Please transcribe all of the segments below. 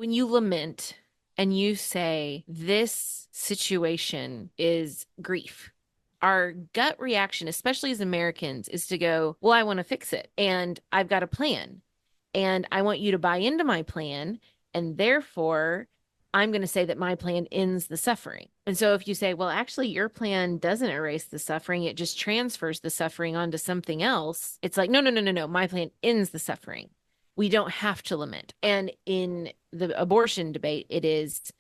when you lament and you say, this situation is grief, our gut reaction, especially as Americans, is to go, well, I want to fix it and I've got a plan and I want you to buy into my plan. And therefore, I'm going to say that my plan ends the suffering. And so if you say, well, actually, your plan doesn't erase the suffering, it just transfers the suffering onto something else, it's like, no, no, no, no, no. My plan ends the suffering. We don't have to lament. And in the abortion debate, it is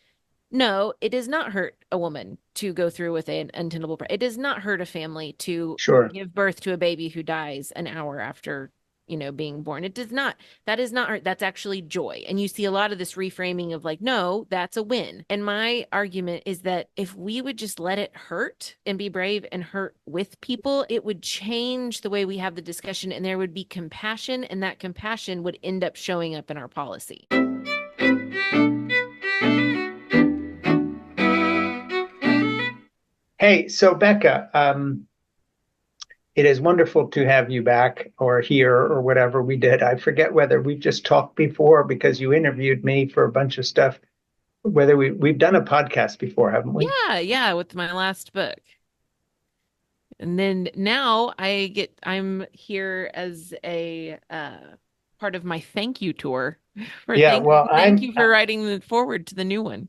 no, it does not hurt a woman to go through with an untenable. It does not hurt a family to Sure. give birth to a baby who dies an hour after, being born. It does not. That is not hurt. That's actually joy. And you see a lot of this reframing of like, no, that's a win. And my argument is that if we would just let it hurt and be brave and hurt with people, it would change the way we have the discussion and there would be compassion, and that compassion would end up showing up in our policy. Hey, so Becca, it is wonderful to have you back or here or whatever we did. I forget whether we've just talked before because you interviewed me for a bunch of stuff, whether we've done a podcast before, haven't we? Yeah, yeah, with my last book. And then now I'm here as a part of my thank you tour for Yeah, well, thank you for writing the forward to the new one.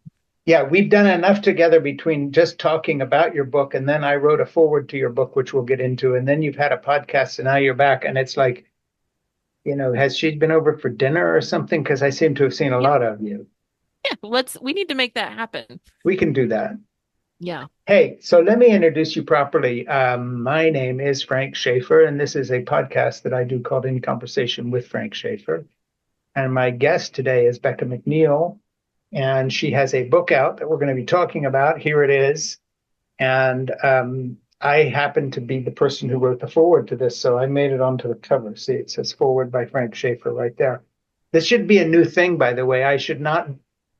yeah, we've done enough together between just talking about your book and then I wrote a forward to your book, which we'll get into. And then you've had a podcast and now you're back. And it's like, has she been over for dinner or something? Because I seem to have seen a Yeah, lot of you. yeah, we need to make that happen. We can do that. Yeah. Hey, so let me introduce you properly. My name is Frank Schaeffer, and this is a podcast that I do called In Conversation with Frank Schaeffer. And my guest today is Bekah McNeel, and she has a book out that we're going to be talking about. Here it is. And I happen to be the person who wrote the forward to this, so I made it onto the cover. See, it says forward by Frank Schaeffer right there. This should be a new thing, by the way. I should not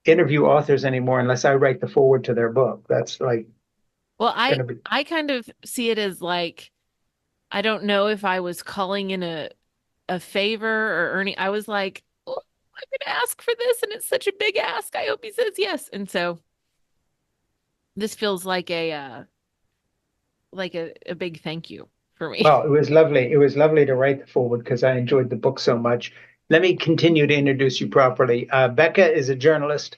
interview authors anymore unless I write the forward to their book. That's like Well, going to be. I kind of see it as like I don't know if I was calling in a favor or earning. I was like, oh, I'm gonna ask for this, and it's such a big ask. I hope he says yes. And so this feels like a big thank you for me. Well, it was lovely. It was lovely to write the forward because I enjoyed the book so much. Let me continue to introduce you properly. Bekah is a journalist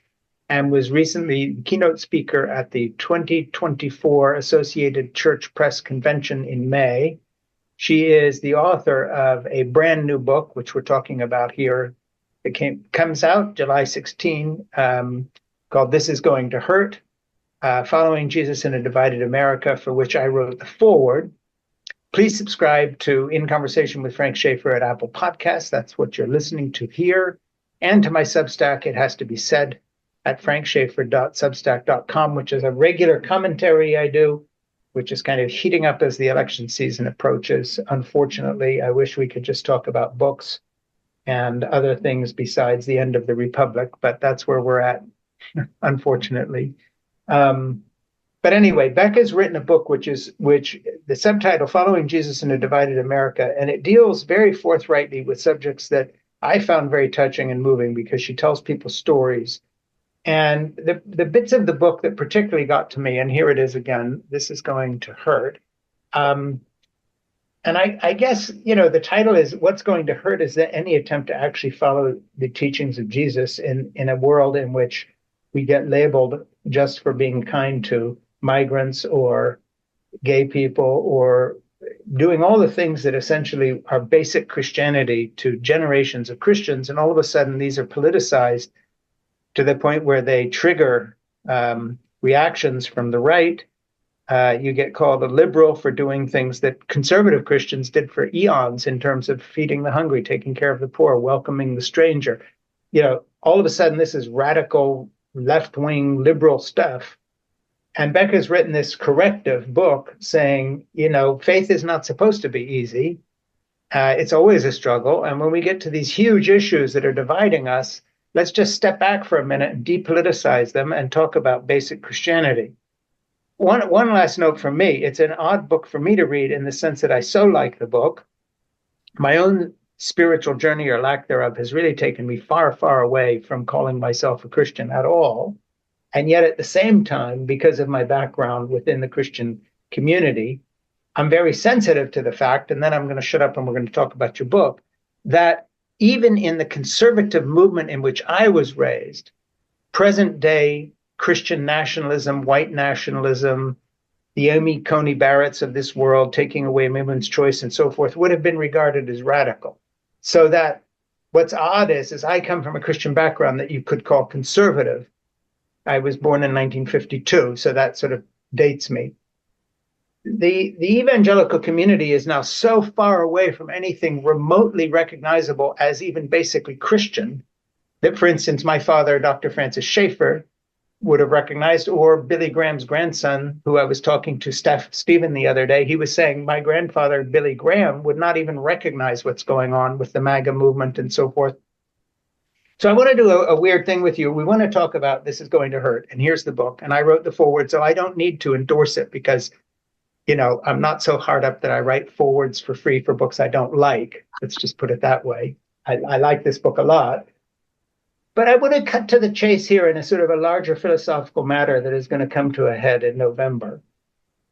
and was recently keynote speaker at the 2024 Associated Church Press Convention in May. She is the author of a brand new book, which we're talking about here. It comes out July 16, called This Is Going to Hurt, Following Jesus in a Divided America, for which I wrote the foreword. Please subscribe to In Conversation with Frank Schaeffer at Apple Podcasts. That's what you're listening to here. And to my Substack, it has to be said, at frankschaeffer.substack.com, which is a regular commentary I do, which is kind of heating up as the election season approaches. Unfortunately, I wish we could just talk about books and other things besides the end of the Republic, but that's where we're at, unfortunately. But anyway, Bekah's written a book which the subtitle Following Jesus in a Divided America, and it deals very forthrightly with subjects that I found very touching and moving because she tells people stories. And the bits of the book that particularly got to me, and here it is again, This Is Going to Hurt. And I guess, the title is What's Going to Hurt is that any attempt to actually follow the teachings of Jesus in a world in which we get labeled just for being kind to migrants or gay people or doing all the things that essentially are basic Christianity to generations of Christians. And all of a sudden, these are politicized to the point where they trigger reactions from the right. You get called a liberal for doing things that conservative Christians did for eons in terms of feeding the hungry, taking care of the poor, welcoming the stranger. All of a sudden, this is radical left-wing liberal stuff. And Bekah's written this corrective book saying, faith is not supposed to be easy. It's always a struggle. And when we get to these huge issues that are dividing us, let's just step back for a minute and depoliticize them and talk about basic Christianity. One last note from me. It's an odd book for me to read in the sense that I so like the book. My own spiritual journey or lack thereof has really taken me far, far away from calling myself a Christian at all. And yet, at the same time, because of my background within the Christian community, I'm very sensitive to the fact, and then I'm going to shut up and we're going to talk about your book, that even in the conservative movement in which I was raised, present day Christian nationalism, white nationalism, the Amy Coney Barretts of this world taking away women's choice and so forth would have been regarded as radical. So that what's odd is I come from a Christian background that you could call conservative. I was born in 1952, so that sort of dates me. The evangelical community is now so far away from anything remotely recognizable as even basically Christian that, for instance, my father, Dr. Francis Schaeffer, would have recognized, or Billy Graham's grandson, who I was talking to Stephen the other day, he was saying my grandfather, Billy Graham, would not even recognize what's going on with the MAGA movement and so forth. So I want to do a weird thing with you. We want to talk about This Is Going to Hurt, and here's the book. And I wrote the foreword, so I don't need to endorse it because, I'm not so hard up that I write forewords for free for books I don't like. Let's just put it that way. I like this book a lot. But I want to cut to the chase here in a sort of a larger philosophical matter that is going to come to a head in November.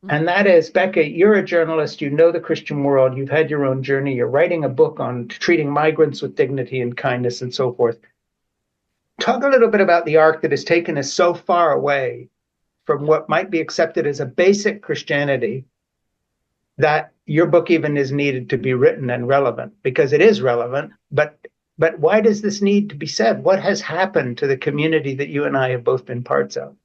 And Mhm. that is, Bekah, you're a journalist, you know the Christian world, you've had your own journey, you're writing a book on treating migrants with dignity and kindness and so forth. Talk a little bit about the arc that has taken us so far away from what might be accepted as a basic Christianity that your book even is needed to be written and relevant because it is relevant. But why does this need to be said? What has happened to the community that you and I have both been parts of?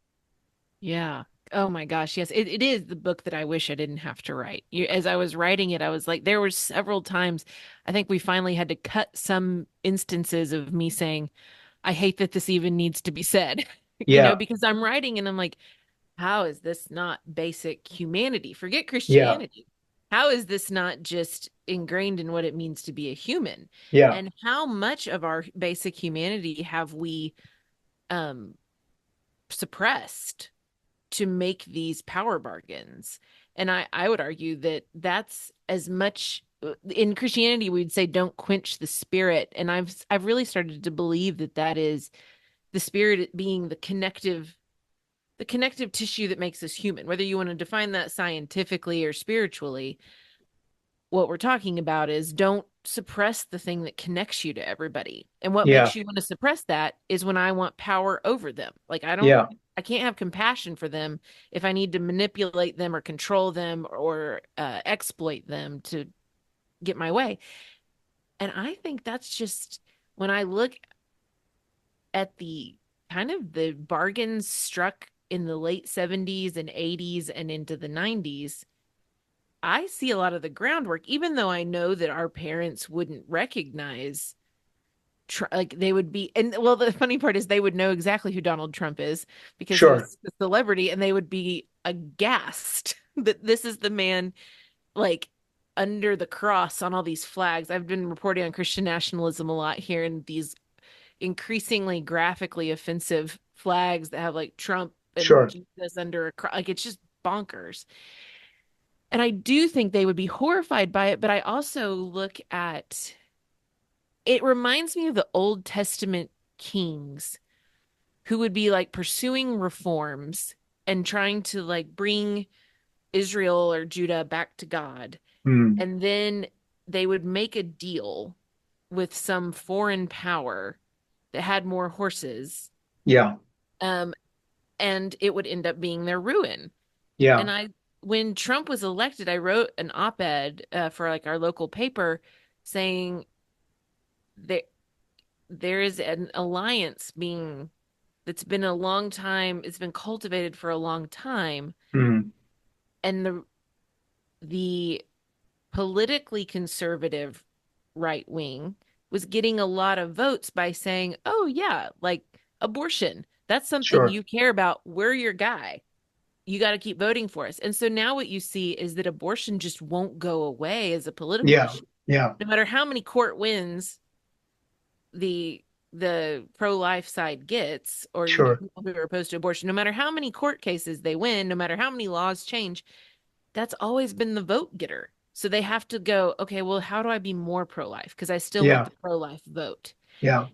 Yeah. Oh my gosh. Yes. It is the book that I wish I didn't have to write. As I was writing it, I was like, there were several times I think we finally had to cut some instances of me saying, I hate that this even needs to be said, Yeah, because I'm writing and I'm like, how is this not basic humanity? Forget yeah, Christianity. How is this not just ingrained in what it means to be a human? yeah, And how much of our basic humanity have we um suppressed to make these power bargains? And I would argue that that's as much in Christianity we'd say don't quench the spirit, and I've really started to believe that that is the spirit being the connective tissue that makes us human. Whether you want to define that scientifically or spiritually, what we're talking about is don't suppress the thing that connects you to everybody. And what yeah, makes you want to suppress that is when I want power over them. Like yeah, I can't have compassion for them if I need to manipulate them or control them or exploit them to get my way. And I think that's just when I look at the kind of the bargains struck in the late 70s and 80s and into the 90s, I see a lot of the groundwork, even though I know that our parents wouldn't recognize, like they would be, and well, the funny part is they would know exactly who Donald Trump is because sure, he's a celebrity, and they would be aghast that this is the man, like under the cross on all these flags. I've been reporting on Christian nationalism a lot here, and these increasingly graphically offensive flags that have like Trump and sure. Jesus under a cross. Like it's just bonkers. And I do think they would be horrified by it, but I also look at it reminds me of the Old Testament kings who would be like pursuing reforms and trying to like bring Israel or Judah back to God. Mm, And then they would make a deal with some foreign power that had more horses. yeah, Um, and it would end up being their ruin. yeah. And when Trump was elected, I wrote an op-ed for like our local paper saying that there is an alliance being that's been a long time, it's been cultivated for a long time, Mm, and the politically conservative right wing was getting a lot of votes by saying, "Oh yeah, like abortion. That's something sure. you care about. We're your guy. You got to keep voting for us." And so now what you see is that abortion just won't go away as a political Yeah, issue. yeah, No matter how many court wins the pro-life side gets, or sure. people who are opposed to abortion, no matter how many court cases they win, no matter how many laws change, that's always been the vote getter. So they have to go, okay, well, how do I be more pro-life? Because I still want Yeah. the pro-life vote. Yeah.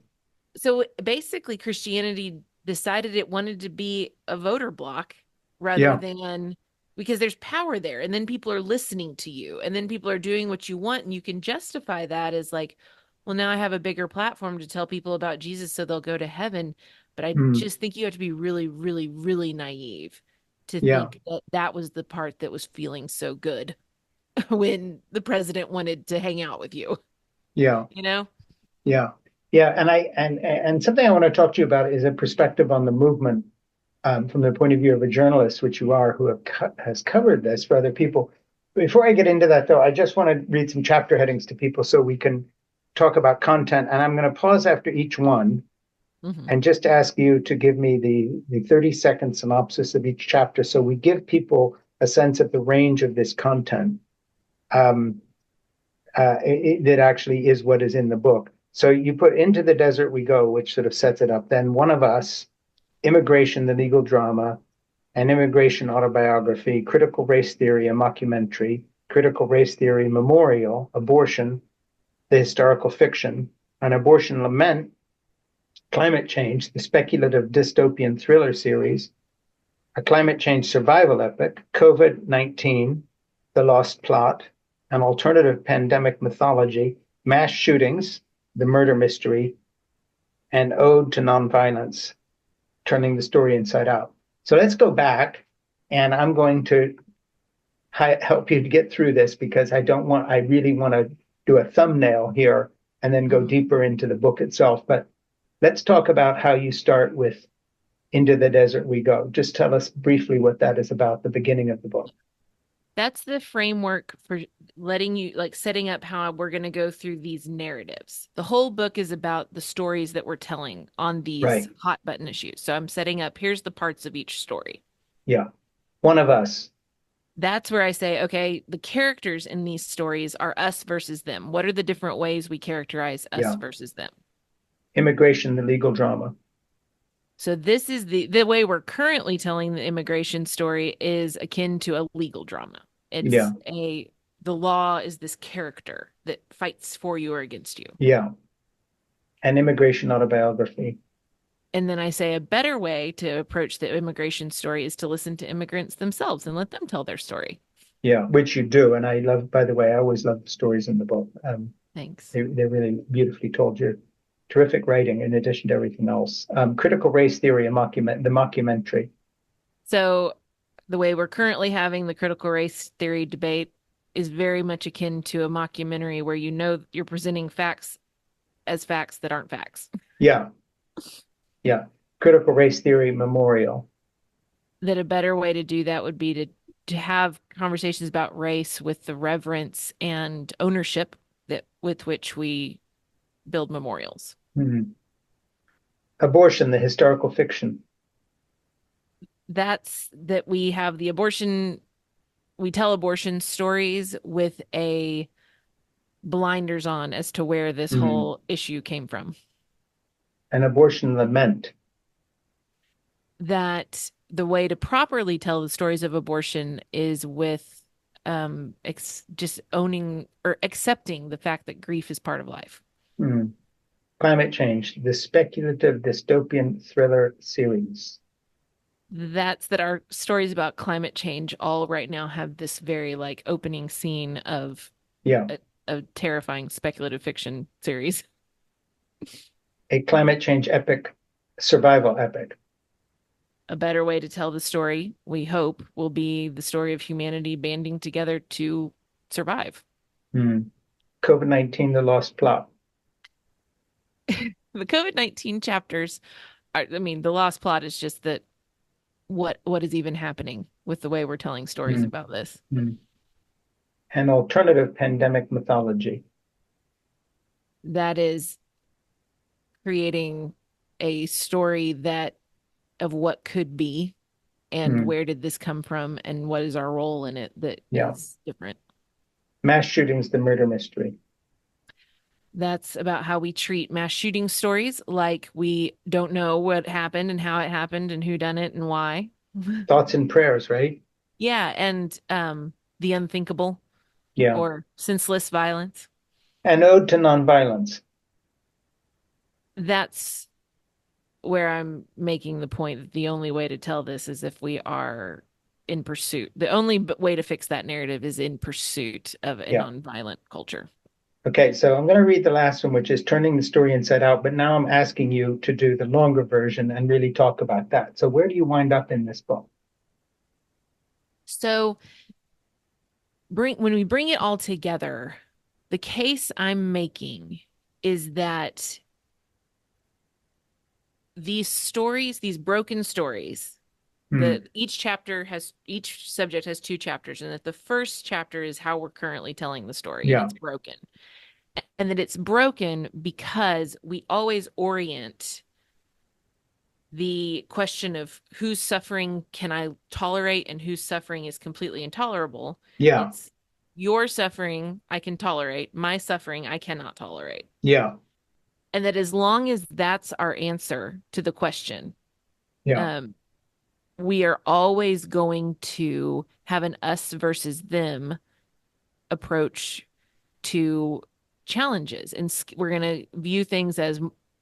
So basically, Christianity decided it wanted to be a voter block rather Yeah. than because there's power there. And then people are listening to you, and then people are doing what you want. And you can justify that as like, well, now I have a bigger platform to tell people about Jesus so they'll go to heaven. But I Mm. just think you have to be really, really, really naive to Yeah. think that that was the part that was feeling so good when the president wanted to hang out with you, Yeah. you know? Yeah. Yeah. And something I want to talk to you about is a perspective on the movement from the point of view of a journalist, which you are, who has covered this for other people. Before I get into that, though, I just want to read some chapter headings to people so we can talk about content. And I'm going to pause after each one Hmm. and just ask you to give me the 30-second synopsis of each chapter so we give people a sense of the range of this content um, that actually is what is in the book. So you put Into the Desert We Go, which sort of sets it up. Then One of Us, Immigration, the Legal Drama, an Immigration Autobiography, Critical Race Theory, a Mockumentary, Critical Race Theory Memorial, Abortion, the Historical Fiction, An Abortion Lament, Climate Change, the Speculative Dystopian Thriller Series, a Climate Change Survival Epic, COVID-19, The Lost Plot, an Alternative Pandemic Mythology, Mass Shootings, The Murder Mystery, and Ode to Nonviolence, Turning the Story Inside Out. So let's go back, and I'm going to help you to get through this because I really want to do a thumbnail here and then go Hmm. deeper into the book itself. But let's talk about how you start with Into the Desert We Go. Just tell us briefly what that is about, the beginning of the book. That's the framework for letting you like setting up how we're going to go through these narratives. The whole book is about the stories that we're telling on these Right. hot button issues. So I'm setting up here's the parts of each story. Yeah. One of Us. That's where I say, okay, the characters in these stories are us versus them. What are the different ways we characterize us Yeah. versus them? Immigration, the Legal Drama. So this is the way we're currently telling the immigration story is akin to a legal drama. Yeah. It's a the law is this character that fights for you or against you. Yeah. An Immigration Autobiography. And then I say a better way to approach the immigration story is to listen to immigrants themselves and let them tell their story. Yeah, which you do. And I love, by the way, I always love the stories in the book. Thanks. They're really beautifully told. You're terrific writing in addition to everything else. Critical Race Theory, the mockumentary. So the way we're currently having the critical race theory debate is very much akin to a mockumentary where you know you're presenting facts as facts that aren't facts. Yeah, yeah. Critical Race Theory Memorial. That a better way to do that would be to have conversations about race with the reverence and ownership that with which we build memorials. Hmm. Abortion, the historical fiction. That's that we have the abortion, we tell abortion stories with a blinders on as to where this Hmm. whole issue came from. An abortion lament. That the way to properly tell the stories of abortion is with just owning or accepting the fact that grief is part of life. Hmm. Climate Change, the speculative dystopian thriller series. That's that our stories about climate change all right now have this very like opening scene of Yeah, a terrifying speculative fiction series. a climate change epic, survival epic. A better way to tell the story, we hope, will be the story of humanity banding together to survive. Hmm. COVID-19, the lost plot. The COVID-19 chapters are, I mean, the lost plot is just that what is even happening with the way we're telling stories Hmm. about this. Hmm. An alternative pandemic mythology. That is creating a story that of what could be and Hmm. where did this come from and what is our role in it that Yeah. is different. Mass shootings, the murder mystery. That's about how we treat mass shooting stories like we don't know what happened and how it happened and who done it and why. Thoughts and prayers, right? Yeah, and the unthinkable. Yeah. or senseless violence. An ode to nonviolence. That's where I'm making the point that the only way to tell this is if we are in pursuit. The only way to fix that narrative is in pursuit of a Yeah. nonviolent culture. Okay, so I'm going to read the last one, which is turning the story inside out, but now I'm asking you to do the longer version and really talk about that. So where do you wind up in this book? So when we bring it all together, the case I'm making is that these stories, these broken stories, Hmm. each subject has two chapters, and that the first chapter is how we're currently telling the story, and Yeah. it's broken. And that it's broken because we always orient the question of whose suffering can I tolerate and whose suffering is completely intolerable. Yeah. It's your suffering I can tolerate, my suffering I cannot tolerate. Yeah. And that as long as that's our answer to the question, Yeah. um, we are always going to have an us versus them approach to challenges. And we're going to view things as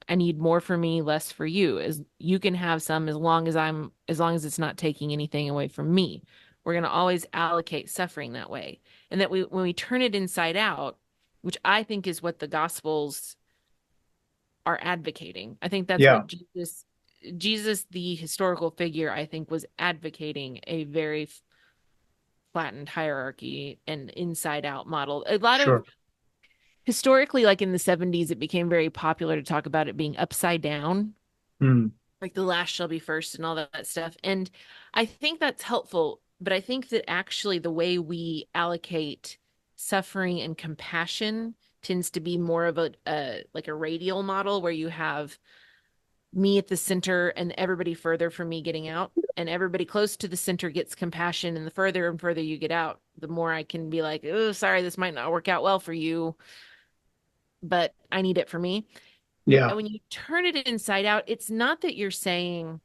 I need more for me, less for you. As you can have some as long as it's not taking anything away from me. We're going to always allocate suffering that way. And that when we turn it inside out, which I think is what the gospels are advocating. I think that's Yeah. what Jesus, the historical figure, I think was advocating a very flattened hierarchy and inside out model. A lot of Sure. historically, like in the 70s, it became very popular to talk about it being upside down, Hmm. like the last shall be first and all that stuff. And I think that's helpful, but I think that actually the way we allocate suffering and compassion tends to be more of a like a radial model where you have me at the center and everybody further from me getting out, and everybody close to the center gets compassion, and the further and further you get out, the more I can be like, oh, sorry, this might not work out well for you, but I need it for me. Yeah. And when you turn it inside out, it's not that you're saying,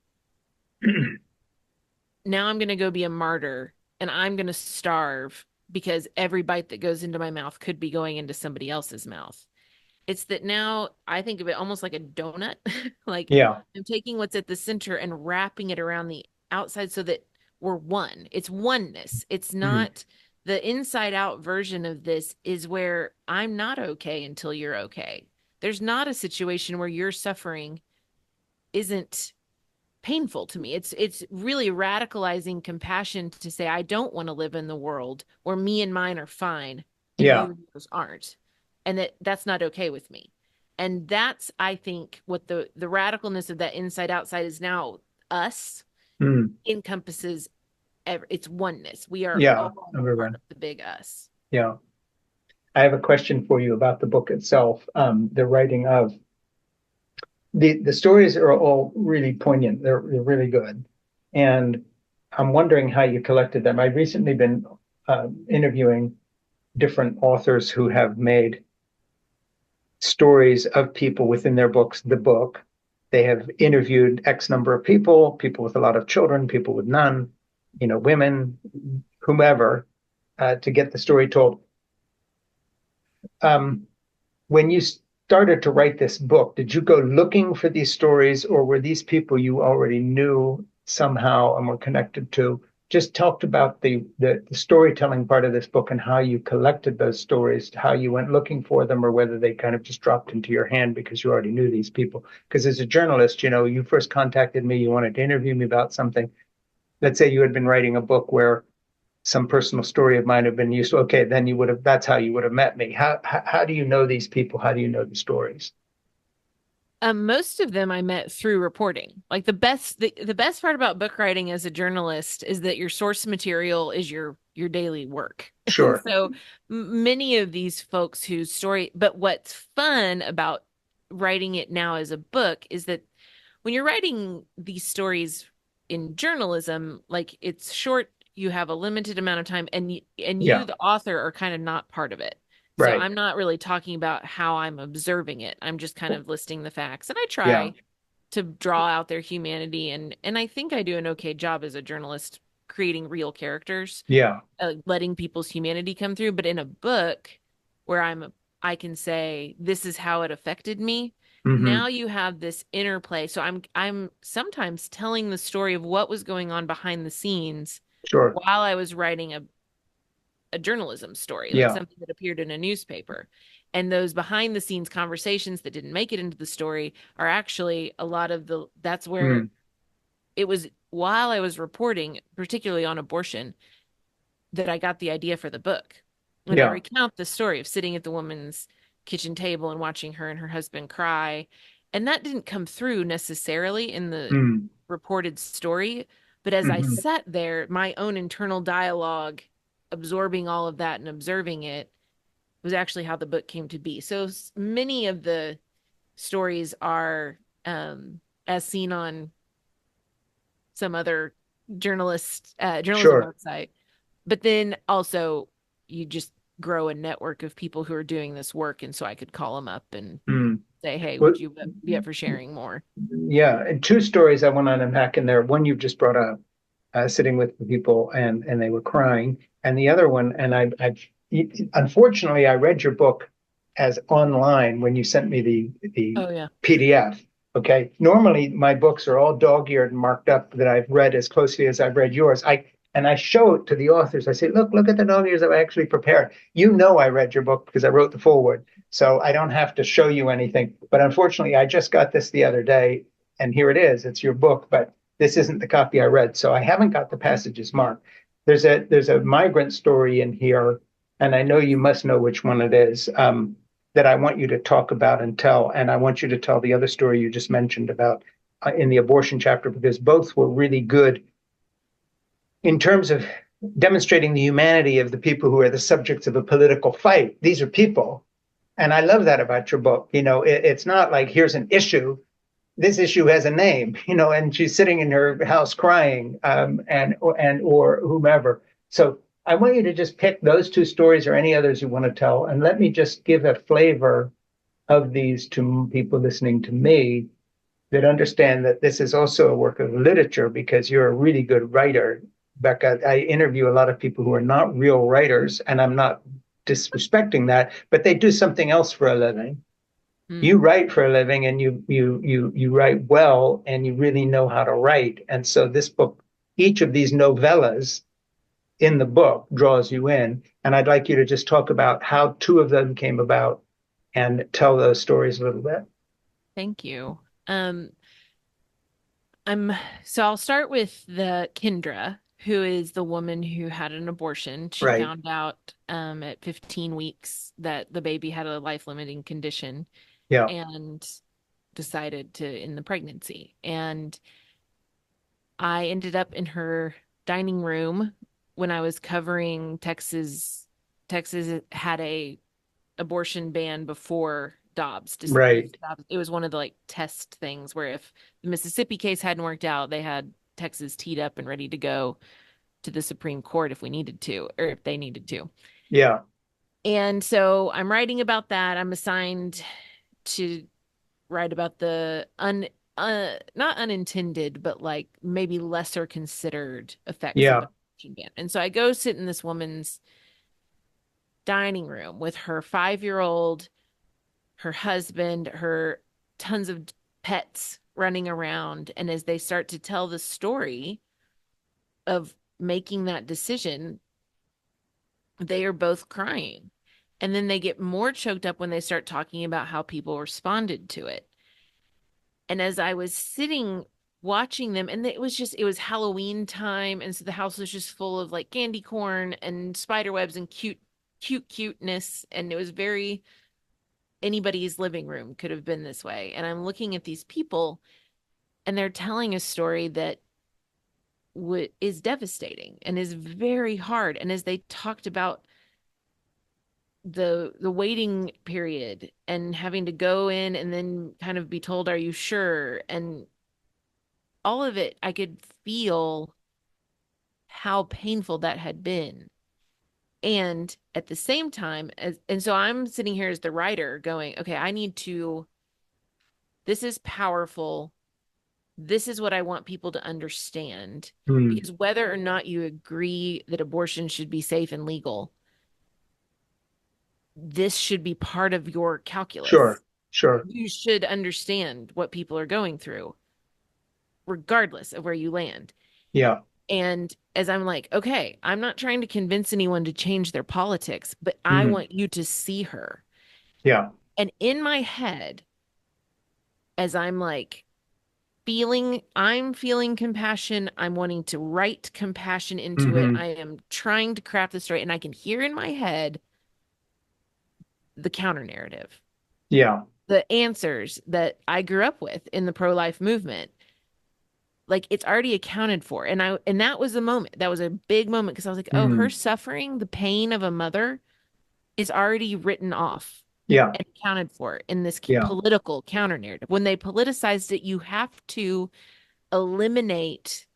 now I'm going to go be a martyr and I'm going to starve because every bite that goes into my mouth could be going into somebody else's mouth. It's that now I think of it almost like a donut. Like Yeah. I'm taking what's at the center and wrapping it around the outside so that we're one. It's oneness. It's Hmm. not the inside out version of this is where I'm not okay until you're okay. There's not a situation where your suffering isn't painful to me. It's really radicalizing compassion to say I don't want to live in the world where me and mine are fine and Yeah. you and yours aren't. And that's not okay with me. And that's I think what the radicalness of that inside outside is now us Hmm. encompasses it's oneness. We are Yeah. all part Everyone. of the big us. Yeah. I have a question for you about the book itself. The writing of the stories are all really poignant. They're really good, and I'm wondering how you collected them. I've recently been interviewing different authors who have made stories of people within their books, the book. They have interviewed X number of people, people with a lot of children, people with none, women, whomever, to get the story told. Um, when you started to write this book, did you go looking for these stories, or were these people you already knew somehow and were connected to? Just talked about the storytelling part of this book and how you collected those stories, how you went looking for them, or whether they kind of just dropped into your hand because you already knew these people. Because as a journalist, you first contacted me, you wanted to interview me about something. Let's say you had been writing a book where some personal story of mine have been used. Okay, then that's how you would have met me. How do you know these people? How do you know the stories? Most of them I met through reporting. Like the best part about book writing as a journalist is that your source material is your daily work. And Sure. so many of these folks whose story, but what's fun about writing it now as a book is that when you're writing these stories in journalism, like it's short, you have a limited amount of time, and you, Yeah. the author, are kind of not part of it. So Right. I'm not really talking about how I'm observing it. I'm just kind of listing the facts, and I Yeah. try to draw out their humanity, and I think I do an okay job as a journalist creating real characters, Yeah. letting people's humanity come through. But in a book where I can say this is how it affected me. Now Hmm. you have this interplay. So I'm sometimes telling the story of what was going on behind the scenes Sure. while I was writing a journalism story, like Yeah. something that appeared in a newspaper. And those behind the scenes conversations that didn't make it into the story are actually a lot of that's where Mm. it was while I was reporting, particularly on abortion, that I got the idea for the book. And I Yeah. recount the story of sitting at the woman's kitchen table and watching her and her husband cry. And that didn't come through necessarily in the Mm. reported story. But as I Hmm. sat there, my own internal dialogue, absorbing all of that and observing it, was actually how the book came to be. So many of the stories are as seen on some other journalism Sure. website. But then also you just grow a network of people who are doing this work. And so I could call them up and Mm. say, hey, Well, would you be up for sharing more? yeah. And two stories I want to unpack in there. One you've just brought up, sitting with the people and they were crying, and the other one, and I've unfortunately I read your book as online when you sent me the Oh, yeah. PDF. Okay. Normally my books are all dog-eared and marked up that I've read as closely as I've read yours. I show it to the authors. I say, look at the dog ears I've actually prepared. You know I read your book because I wrote the foreword. So I don't have to show you anything. But unfortunately, I just got this the other day, and here it is. It's your book, but this isn't the copy I read. So I haven't got the passages marked. There's a migrant story in here, and I know you must know which one it is, that I want you to talk about and tell. And I want you to tell the other story you just mentioned about in the abortion chapter, because both were really good in terms of demonstrating the humanity of the people who are the subjects of a political fight. These are people. And I love that about your book. It's not like here's an issue. This issue has a name, and she's sitting in her house crying, and or whomever. So I want you to just pick those two stories or any others you want to tell, and let me just give a flavor of these to people listening to me that understand that this is also a work of literature because you're a really good writer. Becca, I interview a lot of people who are not real writers, and I'm not disrespecting that, but they do something else for a living. Hmm. You write for a living, and you write well, and you really know how to write. And so this book, each of these novellas in the book draws you in. And I'd like you to just talk about how two of them came about and tell those stories a little bit. Thank you. Um, I'm so I'll start with the Kendra, who is the woman who had an abortion. She Right. found out at 15 weeks that the baby had a life-limiting condition Yeah. and decided to end the pregnancy. And I ended up in her dining room when I was covering Texas. Texas had a abortion ban before Dobbs. Just Right. Dobbs. It was one of the like test things where if the Mississippi case hadn't worked out, they had Texas teed up and ready to go to the Supreme Court if we needed to, or if they needed to. Yeah. And so I'm writing about that. I'm assigned to write about the not unintended, but like maybe lesser considered effects of Yeah. an abortion ban. And so I go sit in this woman's dining room with her 5-year-old, her husband, her tons of pets running around. And as they start to tell the story of making that decision, they are both crying. And then they get more choked up when they start talking about how people responded to it. And as I was sitting watching them, and it was Halloween time. And so the house was just full of like candy corn and spider webs and cuteness. And it was very anybody's living room could have been this way. And I'm looking at these people and they're telling a story that is devastating and is very hard. And as they talked about the waiting period and having to go in and then kind of be told, are you sure? And all of it, I could feel how painful that had been. And at the same time, and so I'm sitting here as the writer going, okay, this is powerful. this is what I want people to understand. Mm. Because whether or not you agree that abortion should be safe and legal, this should be part of your calculus. Sure, sure. You should understand what people are going through, regardless of where you land. Yeah. And as I'm like, okay, I'm not trying to convince anyone to change their politics, but I Mm. want you to see her. Yeah. And in my head, as I'm like I'm feeling compassion. I'm wanting to write compassion into it. Hmm. I am trying to craft the story, and I can hear in my head the counter narrative, Yeah. the answers that I grew up with in the pro life movement. Like it's already accounted for. And that was a moment. That was a big moment because I was like, oh, her Mm. suffering, the pain of a mother is already written off Yeah. and accounted for in this Yeah. political counter narrative. When they politicized it, you have to eliminate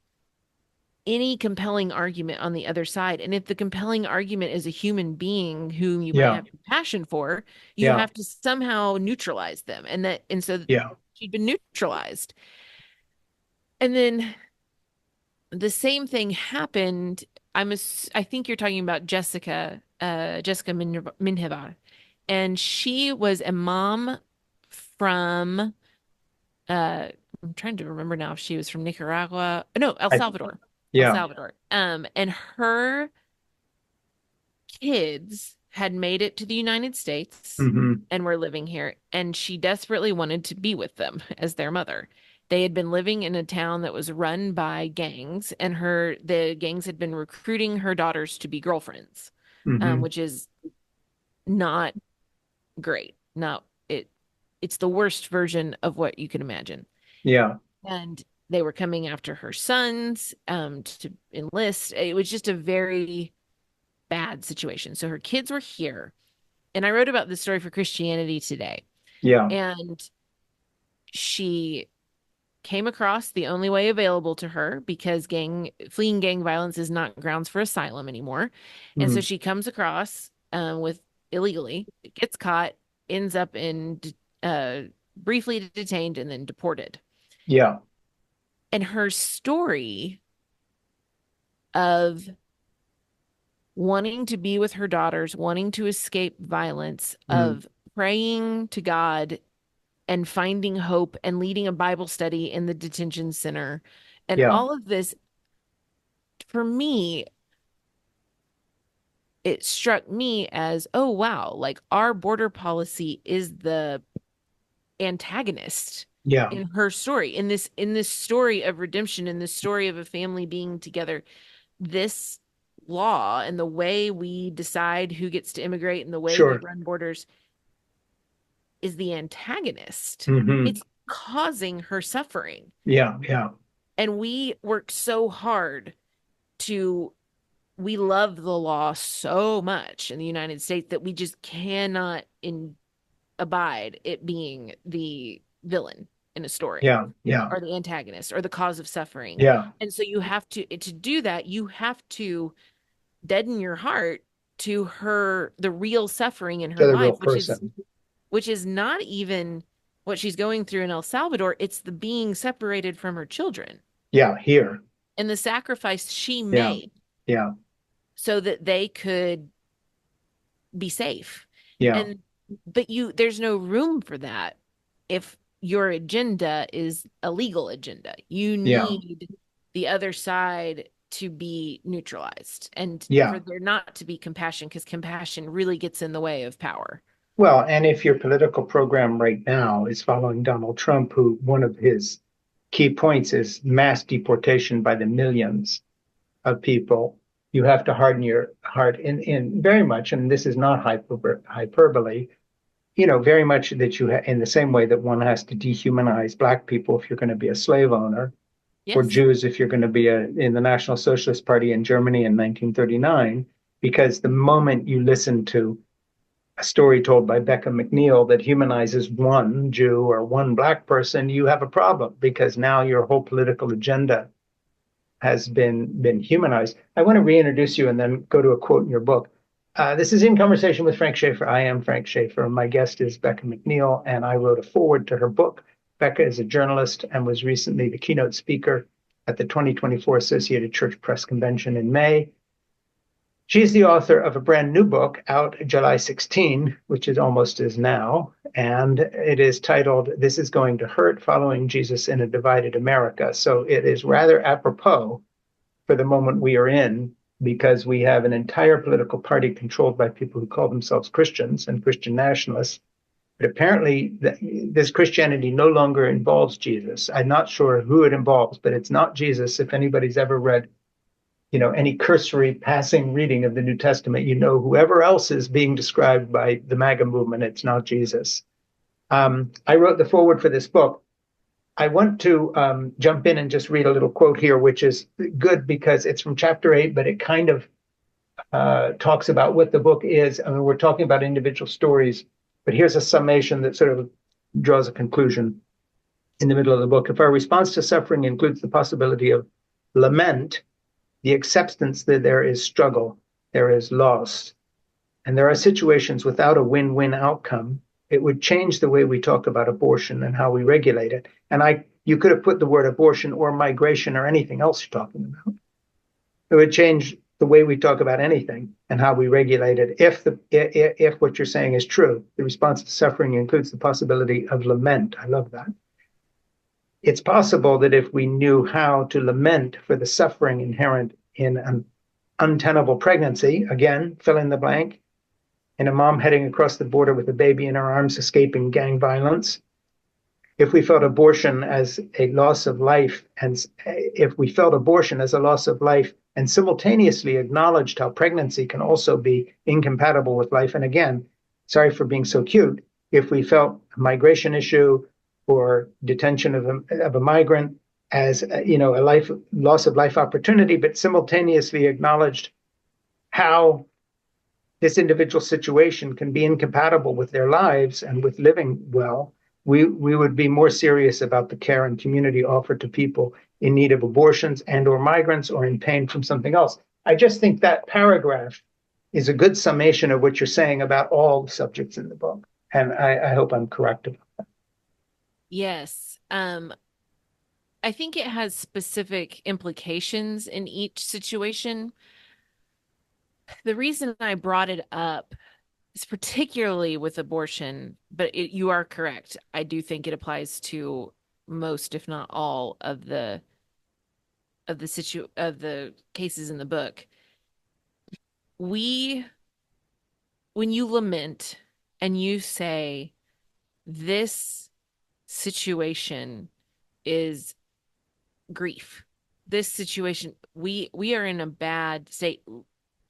any compelling argument on the other side. And if the compelling argument is a human being whom you might Yeah. have compassion for, you Yeah. have to somehow neutralize them. And so Yeah. she'd been neutralized. And then the same thing happened. I think you're talking about Jessica Minhevar. And she was a mom from I'm trying to remember now if she was from Nicaragua. No, El I, Salvador. El yeah. Salvador. And her kids had made it to the United States Hmm. and were living here, and she desperately wanted to be with them as their mother. They had been living in a town that was run by gangs, and the gangs had been recruiting her daughters to be girlfriends, Hmm. which is not great. No, it's the worst version of what you can imagine. Yeah. And they were coming after her sons to enlist. It was just a very bad situation. So her kids were here. And I wrote about this story for Christianity Today. Yeah. And she came across the only way available to her because fleeing gang violence is not grounds for asylum anymore. And so Mm. she comes across with illegally, gets caught, ends up in uh, briefly detained and then deported. Yeah. And her story of wanting to be with her daughters, wanting to escape violence, Mm. of praying to God and finding hope and leading a Bible study in the detention center. And Yeah. all of this, for me, it struck me as, oh, wow, like our border policy is the antagonist Yeah. in her story, in this story of redemption, in this story of a family being together. This law and the way we decide who gets to immigrate and the way we Sure. run borders is the antagonist. Hmm. It's causing her suffering. Yeah. Yeah. And we work so hard to, we love the law so much in the United States that we just cannot abide it being the villain in a story Yeah. Yeah. or the antagonist or the cause of suffering. Yeah. And so you have to do that, you have to deaden your heart to the real suffering in To her the real life, person. which is not even what she's going through in El Salvador. It's the being separated from her children Yeah. Here. and the sacrifice she Yeah. made Yeah. so that they could be safe. Yeah. And but there's no room for that if your agenda is a legal agenda. You Yeah. need the other side to be neutralized and for Yeah. there not to be compassion, because compassion really gets in the way of power. Well, and if your political program right now is following Donald Trump, who one of his key points is mass deportation by the millions of people, you have to harden your heart in very much, and this is not hyperbole, very much that in the same way that one has to dehumanize Black people if you're going to be a slave owner, or Yes. Jews if you're going to be in the National Socialist Party in Germany in 1939, because the moment you listen to a story told by Bekah McNeel that humanizes one Jew or one Black person, you have a problem because now your whole political agenda has been humanized. I want to reintroduce you and then go to a quote in your book. This is In Conversation with Frank Schaeffer. I am Frank Schaeffer, and my guest is Bekah McNeel, and I wrote a foreword to her book, Bekah is a journalist and was recently the keynote speaker at the 2024 Associated Church Press Convention in May. She's the author of a brand new book out July 16, which it almost is now, and it is titled This is Going to Hurt, Following Jesus in a Divided America. So it is rather apropos for the moment we are in, because we have an entire political party controlled by people who call themselves Christians and Christian nationalists. But apparently, this Christianity no longer involves Jesus. I'm not sure who it involves, but it's not Jesus. If anybody's ever read, any cursory passing reading of the New Testament, whoever else is being described by the MAGA movement, it's not Jesus. I wrote the foreword for this book. I want to jump in and just read a little quote here, which is good because it's from chapter 8, but it kind of talks about what the book is. I mean, we're talking about individual stories, but here's a summation that sort of draws a conclusion in the middle of the book. If our response to suffering includes the possibility of lament, the acceptance that there is struggle, there is loss, and there are situations without a win-win outcome, it would change the way we talk about abortion and how we regulate it. And you could have put the word abortion or migration or anything else you're talking about. It would change the way we talk about anything and how we regulate it if what you're saying is true. The response to suffering includes the possibility of lament. I love that. It's possible that if we knew how to lament for the suffering inherent in an untenable pregnancy, again, fill in the blank, in a mom heading across the border with a baby in her arms escaping gang violence, if we felt abortion as a loss of life, and if we felt abortion as a loss of life and simultaneously acknowledged how pregnancy can also be incompatible with life, and again, sorry for being so cute, if we felt a migration issue or detention of a migrant as a loss of life opportunity, but simultaneously acknowledged how this individual situation can be incompatible with their lives and with living well, we would be more serious about the care and community offered to people in need of abortions and or migrants or in pain from something else. I just think that paragraph is a good summation of what you're saying about all the subjects in the book. And I hope I'm correct about that. Yes. I think it has specific implications in each situation. The reason I brought it up is particularly with abortion, but you are correct. I do think it applies to most, if not all, of the cases in the book. When you lament and you say this situation is grief, this situation, we are in a bad state.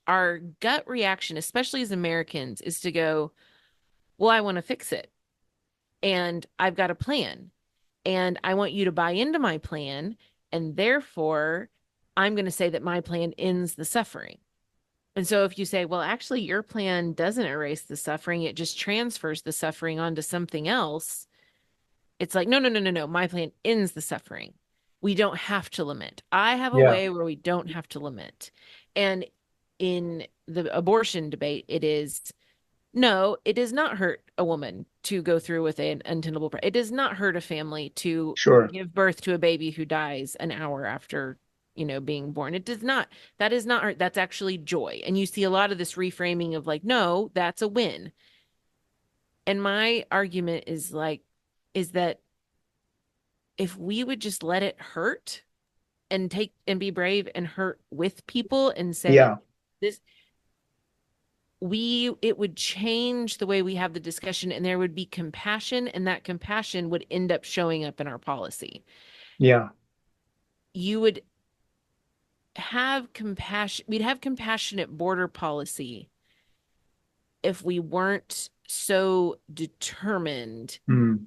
Our gut reaction, especially as Americans, is to go, well, I want to fix it. And I've got a plan. And I want you to buy into my plan. And therefore, I'm going to say that my plan ends the suffering. And so if you say, well, actually, your plan doesn't erase the suffering, it just transfers the suffering onto something else. It's like, no, no, no, no, no. My plan ends the suffering. We don't have to lament. I have a Yeah, way where we don't have to lament. And in the abortion debate, it is no, it does not hurt a woman to go through with an untenable. It does not hurt a family to sure. give birth to a baby who dies an hour after, being born. It does not. That is not hurt. That's actually joy. And you see a lot of this reframing of like, no, that's a win. And my argument is that if we would just let it hurt and be brave and hurt with people and say Yeah, this, it would change the way we have the discussion, and there would be compassion, and that compassion would end up showing up in our policy. yeah, You would have compassion. We'd have compassionate border policy if we weren't so determined mm,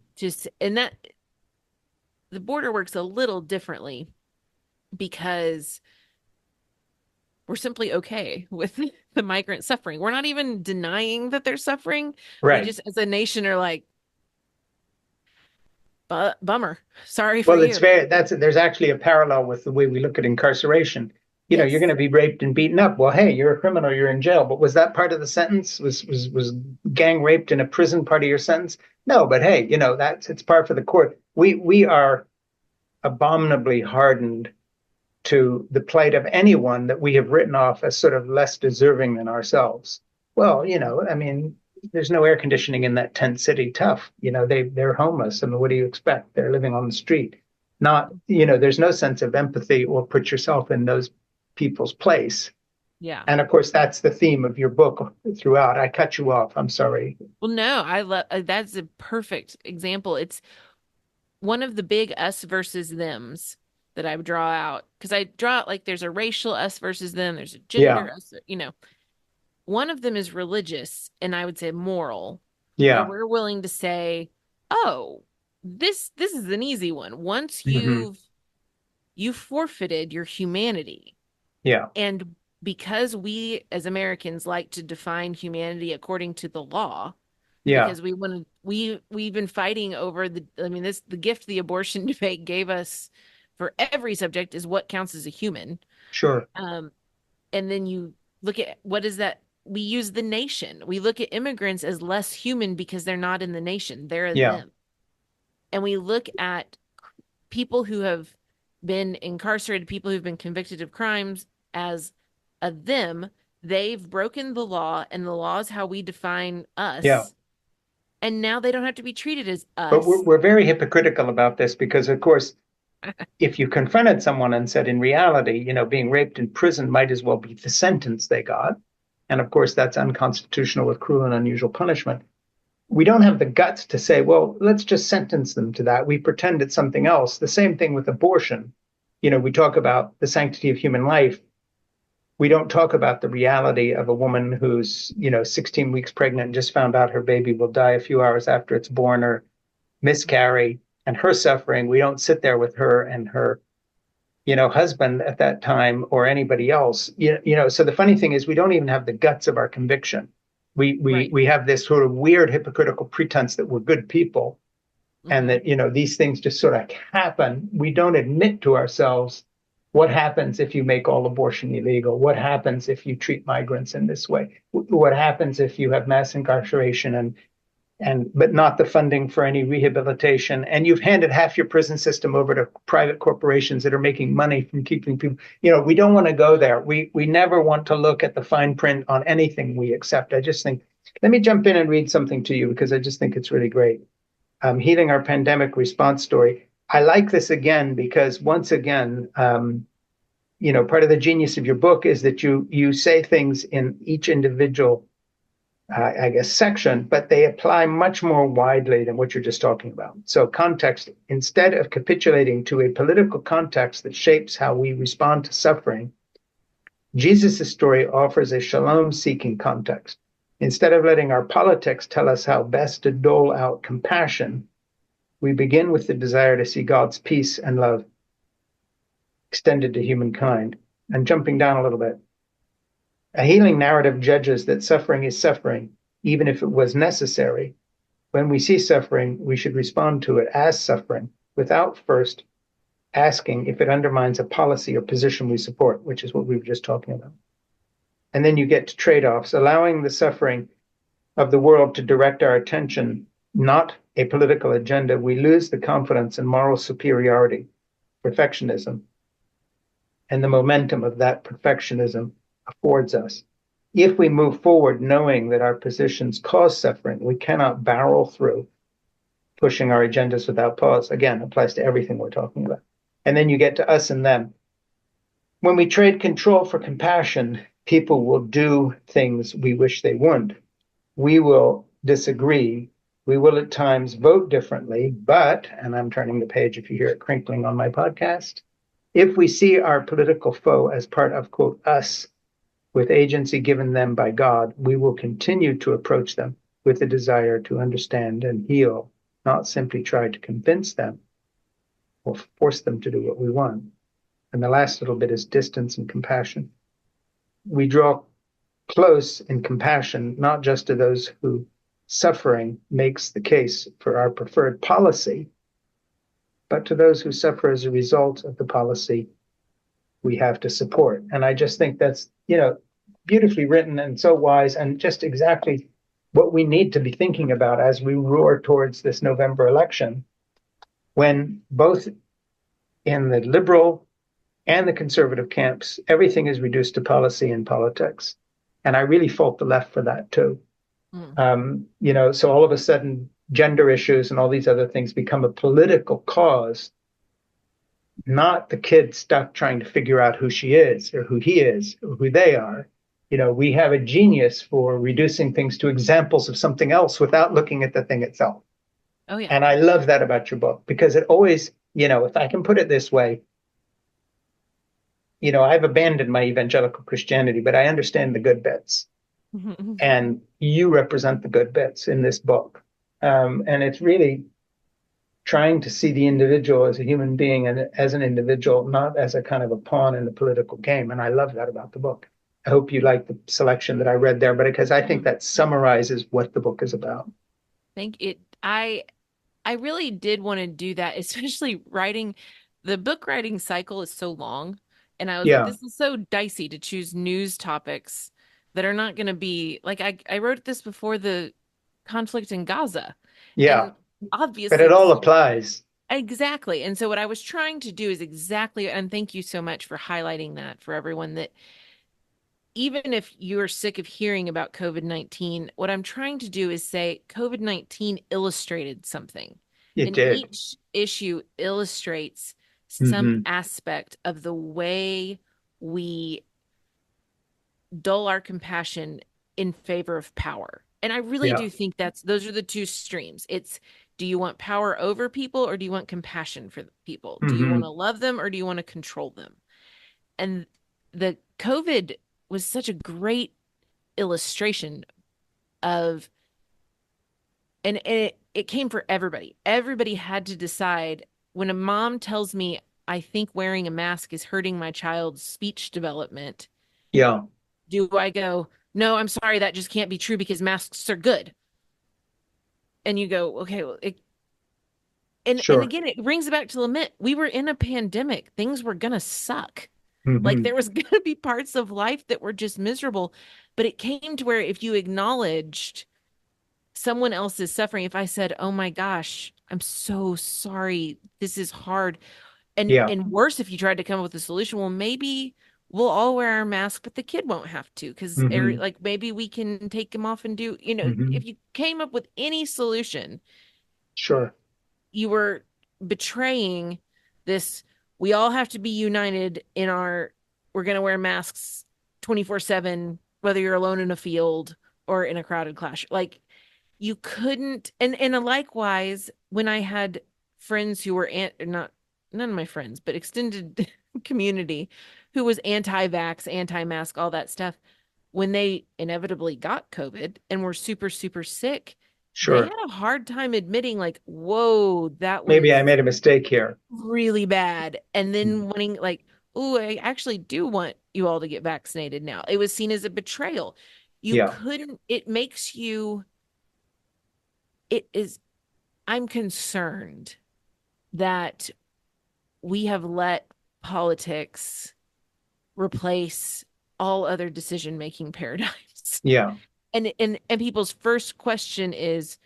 and that the border works a little differently because we're simply okay with the migrant suffering. We're not even denying that they're suffering. We right. just, as a nation, are like, bummer. Sorry for Well, it's you. very there's actually a parallel with the way we look at incarceration. You're going Yes. to be raped and beaten up. Well, hey, you're a criminal, you're in jail. But was that part of the sentence? Was gang raped in a prison part of your sentence? No, but hey, it's par for the court. we are abominably hardened to the plight of anyone that we have written off as sort of less deserving than ourselves. Well, I mean, there's no air conditioning in that tent city. Tough, they're homeless. I mean, what do you expect? They're living on the street. Not, there's no sense of empathy or put yourself in those people's place. Yeah. And of course, that's the theme of your book throughout. I cut you off. I'm sorry. Well, no, I love that's a perfect example. It's one of the big us versus thems that I draw out because I draw out like there's a racial us versus them, there's a Yeah, gender us. One of them is religious and I would say moral, where yeah, we're willing to say, "Oh, this is an easy one. Once hmm, you've forfeited your humanity." yeah, And because we as Americans like to define humanity according to the law, yeah, because we've been fighting over the gift the abortion debate gave us for every subject is what counts as a human. sure, Um, and then you look at what is that we use the nation. We look at immigrants as less human because they're not in the nation, they're a yeah, them. And we look at people who have been incarcerated, people who've been convicted of crimes as a them. They've broken the law, and the law is how we define yeah. us. And now they don't have to be treated as But we're, us. we're very hypocritical about this because, of course, if you confronted someone and said, in reality, being raped in prison might as well be the sentence they got. And of course, that's unconstitutional with cruel and unusual punishment. We don't have the guts to say, well, let's just sentence them to that. We pretend it's something else. The same thing with abortion. We talk about the sanctity of human life. We don't talk about the reality of a woman who's, 16 weeks pregnant and just found out her baby will die a few hours after it's born or miscarry and her suffering. We don't sit there with her and her husband at that time or anybody else. So the funny thing is we don't even have the guts of our conviction. We we Right. we have this sort of weird hypocritical pretense that we're good people and Hmm. that these things just sort of happen. We don't admit to ourselves what happens if you make all abortion illegal, what happens if you treat migrants in this way, what happens if you have mass incarceration and but not the funding for any rehabilitation. And you've handed half your prison system over to private corporations that are making money from keeping people. We don't want to go there. We never want to look at the fine print on anything we accept. I just think, let me jump in and read something to you because I just think it's really great. Healing our pandemic response story. I like this again because once again, part of the genius of your book is that you say things in each individual I guess, section, but they apply much more widely than what you're just talking about. So, context, instead of capitulating to a political context that shapes how we respond to suffering, Jesus' story offers a shalom seeking context. Instead of letting our politics tell us how best to dole out compassion, we begin with the desire to see God's peace and love extended to humankind. And jumping down a little bit, a healing narrative judges that suffering is suffering, even if it was necessary. When we see suffering, we should respond to it as suffering without first asking if it undermines a policy or position we support, which is what we were just talking about. And then you get to trade offs, allowing the suffering of the world to direct our attention, not a political agenda. We lose the confidence and moral superiority, perfectionism, and the momentum of that perfectionism affords us. If we move forward knowing that our positions cause suffering, we cannot barrel through pushing our agendas without pause. Again, applies to everything we're talking about. And then you get to us and them. When we trade control for compassion, people will do things we wish they wouldn't. We will disagree. We will at times vote differently, but, and I'm turning the page if you hear it crinkling on my podcast, if we see our political foe as part of, quote, us, with agency given them by God, we will continue to approach them with the desire to understand and heal, not simply try to convince them or force them to do what we want. And the last little bit is distance and compassion. We draw close in compassion, not just to those who suffering makes the case for our preferred policy, but to those who suffer as a result of the policy we have to support. And I just think that's, beautifully written and so wise and just exactly what we need to be thinking about as we roar towards this November election. when both in the liberal and the conservative camps, everything is reduced to policy and politics. And I really fault the left for that too. Mm. So all of a sudden, gender issues and all these other things become a political cause, not the kid stuck trying to figure out who she is or who he is or who they are. We have a genius for reducing things to examples of something else without looking at the thing itself. Oh yeah. And I love that about your book because it always, if I can put it this way, I've abandoned my evangelical Christianity, but I understand the good bits. And you represent the good bits in this book. And it's really trying to see the individual as a human being and as an individual, not as a kind of a pawn in the political game. And I love that about the book. I hope you like the selection that I read there, but because I think Mm. that summarizes what the book is about. Thank it. I really did want to do that, especially writing. The book writing cycle is so long. And I was like, Yeah, this is so dicey to choose news topics that are not going to be like I wrote this before the conflict in Gaza. yeah, And but obviously it all this applies. exactly. And so what I was trying to do is exactly, and thank you so much for highlighting that for everyone that even if you're sick of hearing about COVID-19, what I'm trying to do is say COVID-19 illustrated something. It And did. each issue illustrates some Hmm. aspect of the way we dull our compassion in favor of power. And I really Yeah. do think those are the two streams. It's do you want power over people or do you want compassion for people? Do you want to Hmm. love them or do you want to control them? And the COVID was such a great illustration of and it came for everybody. Everybody had to decide when a mom tells me I think wearing a mask is hurting my child's speech development, Yeah. do I go, no, I'm sorry, that just can't be true because masks are good? And you go, okay, well, and Sure. again, it brings it back to lament. We were in a pandemic. Things were gonna suck. Like Hmm. there was gonna be parts of life that were just miserable. But it came to where if you acknowledged someone else's suffering, if I said, "Oh my gosh, I'm so sorry. This is hard." Yeah. And worse if you tried to come up with a solution, well, maybe we'll all wear our mask, but the kid won't have to because Hmm. like maybe we can take him off and do, Hmm. if you came up with any solution, Sure. you were betraying this. We all have to be united in our, we're going to wear masks 24/7, whether you're alone in a field or in a crowded class. Like you couldn't, and likewise, when I had friends who were not none of my friends, but extended community who was anti-vax, anti-mask, all that stuff, when they inevitably got COVID and were super, super sick, they Sure. had a hard time admitting, like, whoa, that Maybe I was made a mistake here. really bad. And Mhm. then wanting, like, oh, I actually do want you all to get vaccinated now. It was seen as a betrayal. You Yeah. couldn't, it makes you, it is, I'm concerned that we have let politics replace all other decision making paradigms. Yeah. And people's first question is,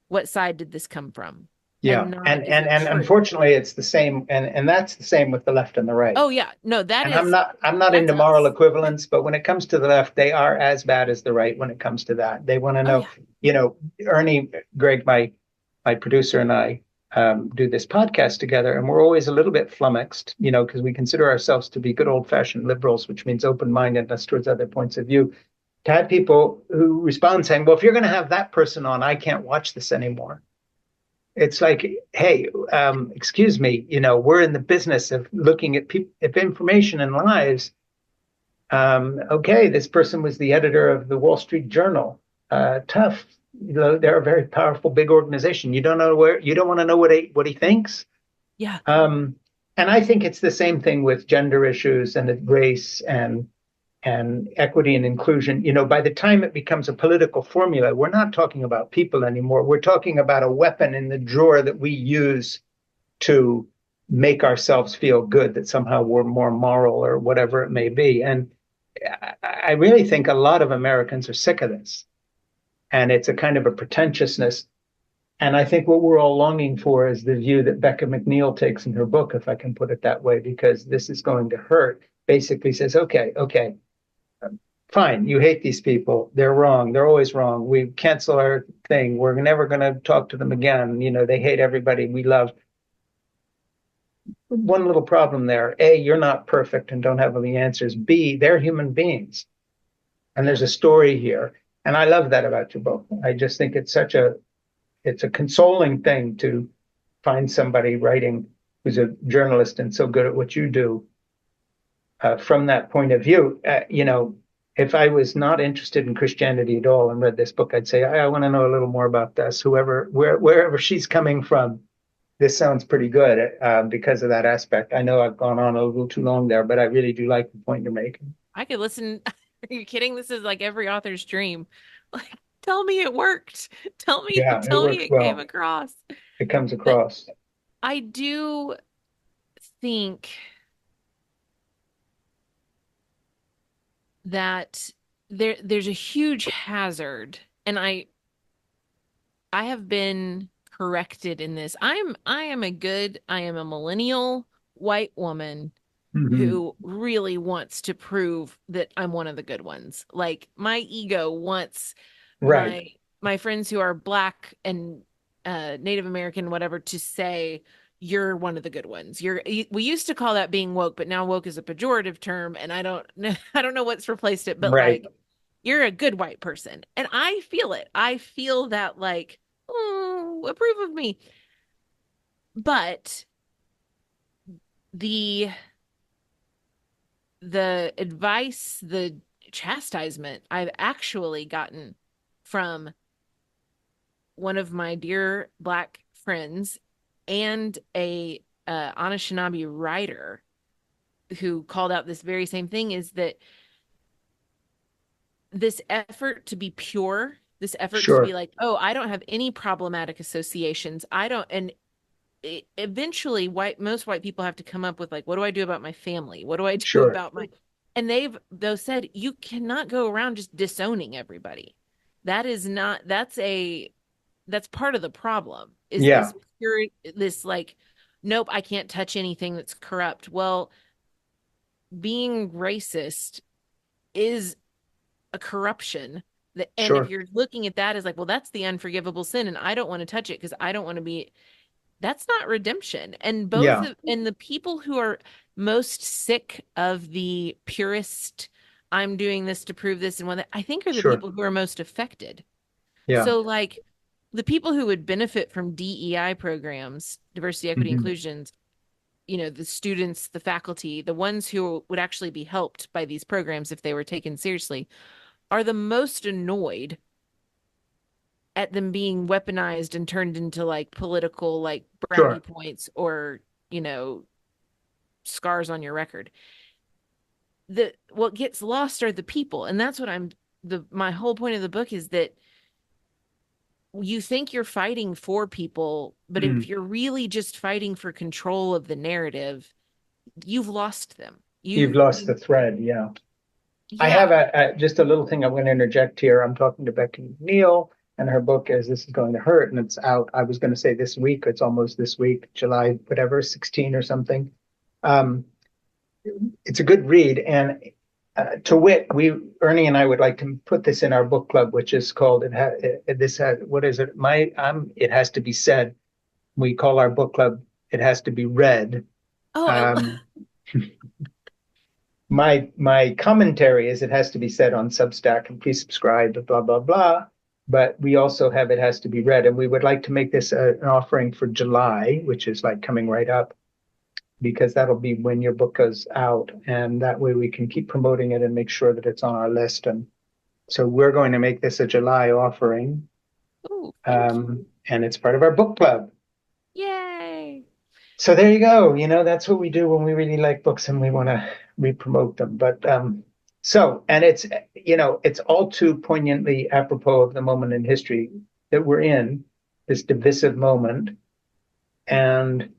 what side did this come from? Yeah. And not, And is and it and true? unfortunately it's the same and that's the same with the left and the right. Oh yeah, no, And I'm not that's into moral us. equivalence, but when it comes to the left, they are as bad as the right when it comes to that. They want to Oh know, yeah. Ernie, Greg, my producer and I do this podcast together, and we're always a little bit flummoxed, because we consider ourselves to be good old-fashioned liberals, which means open-mindedness towards other points of view. To have people who respond saying, "Well, if you're going to have that person on, I can't watch this anymore." It's like, hey, excuse me, we're in the business of looking at information and lives. Okay, this person was the editor of the Wall Street Journal. Tough. They're a very powerful, big organization. You don't want to know what he thinks. Yeah. Um, and I think it's the same thing with gender issues and race and equity and inclusion. By the time it becomes a political formula, we're not talking about people anymore. We're talking about a weapon in the drawer that we use to make ourselves feel good that somehow we're more moral or whatever it may be. And I really think a lot of Americans are sick of this. And it's a kind of a pretentiousness And I think what we're all longing for is the view that Bekah McNeel takes in her book, if I can put it that way, because this is going to hurt. Basically says, okay, fine, you hate these people. They're wrong. They're always wrong. We cancel our thing. We're never going to talk to them again. They hate everybody we love. One little problem there. A, you're not perfect and don't have all the answers. B, they're human beings. And Yeah. there's a story here. And I love that about your book. I just think it's a consoling thing to find somebody writing who's a journalist and so good at what you do from that point of view. If I was not interested in Christianity at all and read this book, I'd say, I want to know a little more about this. Wherever she's coming from, this sounds pretty good because of that aspect. I know I've gone on a little too long there, but I really do like the point you're making. I could listen. Are you kidding? This is like every author's dream. Like, tell me it worked. Tell me, Yeah, it tell me works it came well. across. It comes But across. I do think that there's a huge hazard, and I have been corrected in this. I am a millennial white woman Hmm. who really wants to prove that I'm one of the good ones. Like my ego wants Right. my friends who are black and Native American, whatever, to say you're one of the good ones. We used to call that being woke, but now woke is a pejorative term, and I don't I don't know what's replaced it, but Right. like you're a good white person, and I feel it. I feel that like, oh, approve of me. But the advice, the chastisement I've actually gotten from one of my dear black friends and a Anishinaabe writer who called out this very same thing is that this effort to be pure, this effort to be Sure. like, oh, I don't have any problematic associations. I don't, and eventually most white people have to come up with like, what do I do about my family? What do I do Sure. about my, and they've though said you cannot go around just disowning everybody. That is not, that's part of the problem is Yeah. this pure, this like, nope, I can't touch anything that's corrupt. Well, being racist is a corruption that, and if Sure. you're looking at that as like, well, that's the unforgivable sin and I don't want to touch it because I don't want to be, that's not redemption. And Yeah. and the people who are most sick of the purist, I'm doing this to prove this and what, I think are the Sure. people who are most affected. Yeah. So like the people who would benefit from DEI programs, diversity, equity, Hmm. inclusions, the students, the faculty, the ones who would actually be helped by these programs if they were taken seriously, are the most annoyed at them being weaponized and turned into like political like brownie Sure. points or, you know, scars on your record. The what gets lost are the people. And that's what I'm the my whole point of the book is that you think you're fighting for people, but if Mm. you're really just fighting for control of the narrative, you've lost them. You've lost the thread. Yeah. I have Yeah. just a little thing I'm going to interject here. I'm talking to Becky Neal, and her book is This Is Going to Hurt, and it's out. I was going to say this week. It's almost this week, July, whatever, 16 or something. Um, it's a good read. And to wit, Ernie and I would like to put this in our book club, which is called, what is it? It has to be said. We call our book club, It Has to Be Read. Oh, Um, my commentary is it has to be said on Substack and please subscribe, blah blah blah. But we also have it has to be read, and we would like to make this an offering for July, which is like coming right up, because that'll be when your book goes out, and that way we can keep promoting it and make sure that it's on our list. And so we're going to make this a July offering, oh, thank you. and it's part of our book club. Yay. So there you go. That's what we do when we really like books and we want to re-promote them. But and it's all too poignantly apropos of the moment in history that we're in, this divisive moment. And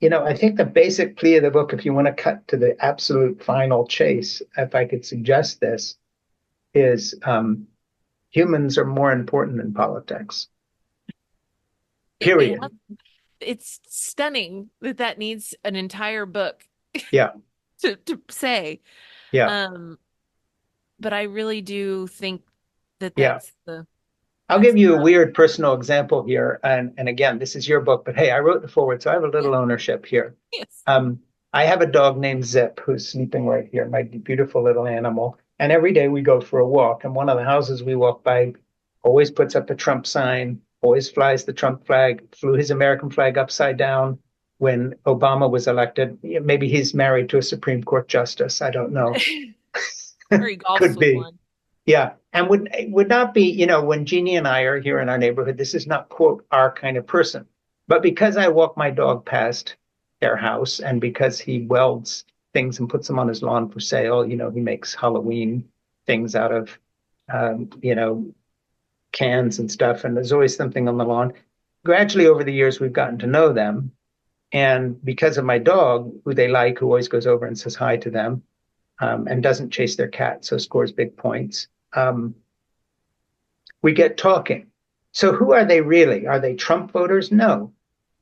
I think the basic plea of the book, if you want to cut to the absolute final chase, if I could suggest this, is humans are more important than politics. It period. it's stunning that that needs an entire book Yeah, to say. yeah, Um, but I really do think that yeah. I'll that's give you a the weird personal example here. And again, this is your book, but hey, I wrote the forward, so I have a yeah, little ownership here. yes. Um, I have a dog named Zip who's sleeping right here, my beautiful little animal. And every day we go for a walk. And one of the houses we walk by always puts up a Trump sign, always flies the Trump flag, flew his American flag upside down when Obama was elected. Maybe he's married to a Supreme Court justice. I don't know. Or he golfs Could with be. one. Yeah. And would not be, when Jeannie and I are here in our neighborhood, this is not, quote, our kind of person. But because I walk my dog past their house and because he welds things and puts them on his lawn for sale, he makes Halloween things out of, cans and stuff. And there's always something on the lawn. Gradually over the years, we've gotten to know them. And because of my dog, who they like, who always goes over and says hi to them, and doesn't chase their cat, so scores big points. We get talking. So who are they really? Are they Trump voters? No.